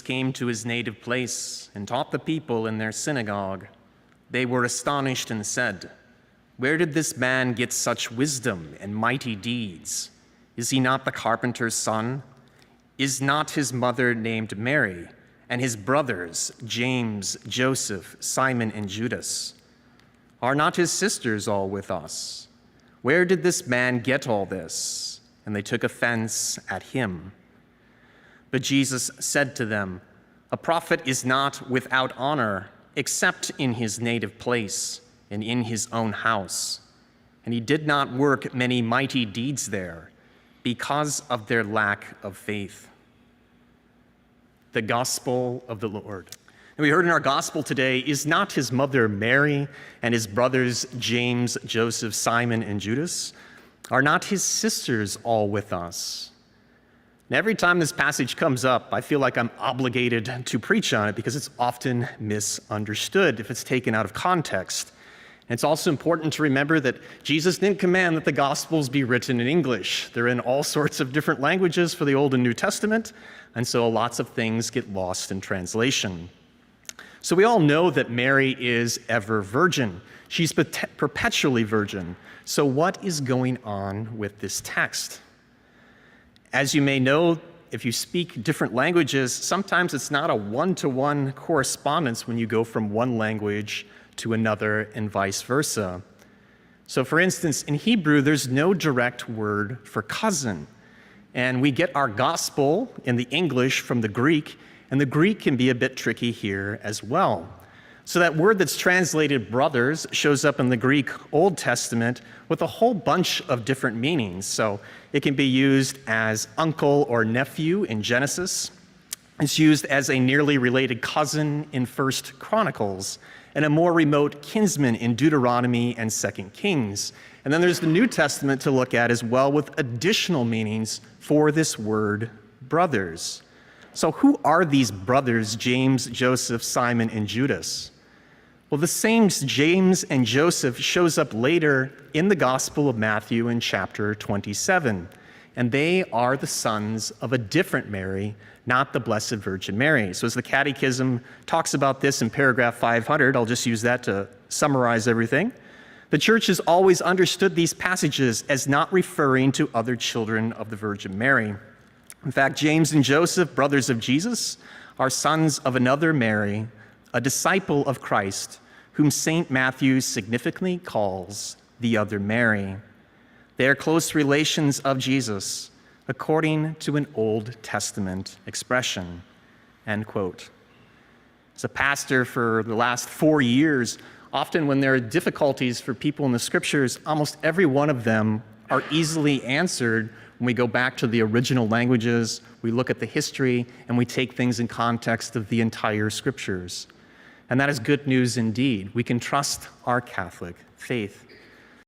came to his native place and taught the people in their synagogue, they were astonished and said, "Where did this man get such wisdom and mighty deeds? Is he not the carpenter's son? Is not his mother named Mary, and his brothers James, Joseph, Simon, and Judas? Are not his sisters all with us? Where did this man get all this?" And they took offense at him. But Jesus said to them, "A prophet is not without honor, except in his native place and in his own house." And he did not work many mighty deeds there because of their lack of faith. The gospel of the Lord. And we heard in our gospel today, is not his mother Mary and his brothers James, Joseph, Simon, and Judas? Are not his sisters all with us? And every time this passage comes up, I feel like I'm obligated to preach on it because it's often misunderstood if it's taken out of context. And it's also important to remember that Jesus didn't command that the Gospels be written in English. They're in all sorts of different languages for the Old and New Testament, and so lots of things get lost in translation. So we all know that Mary is ever virgin. She's perpetually virgin. So what is going on with this text? As you may know, if you speak different languages, sometimes it's not a one-to-one correspondence when you go from one language to another and vice versa. So for instance, in Hebrew, there's no direct word for cousin. And we get our gospel in the English from the Greek, and the Greek can be a bit tricky here as well. So that word that's translated brothers shows up in the Greek Old Testament with a whole bunch of different meanings. So it can be used as uncle or nephew in Genesis. It's used as a nearly related cousin in 1 Chronicles, and a more remote kinsman in Deuteronomy and 2 Kings. And then there's the New Testament to look at as well with additional meanings for this word, brothers. So who are these brothers, James, Joseph, Simon, and Judas? Well, the same James and Joseph shows up later in the Gospel of Matthew in chapter 27. And they are the sons of a different Mary, not the Blessed Virgin Mary. So as the Catechism talks about this in paragraph 500, I'll just use that to summarize everything. The Church has always understood these passages as not referring to other children of the Virgin Mary. In fact, James and Joseph, brothers of Jesus, are sons of another Mary, a disciple of Christ, whom St. Matthew significantly calls the other Mary. They are close relations of Jesus, according to an Old Testament expression, end quote. As a pastor for the last 4 years, often when there are difficulties for people in the scriptures, almost every one of them are easily answered when we go back to the original languages, we look at the history, and we take things in context of the entire scriptures. And that is good news indeed. We can trust our Catholic faith.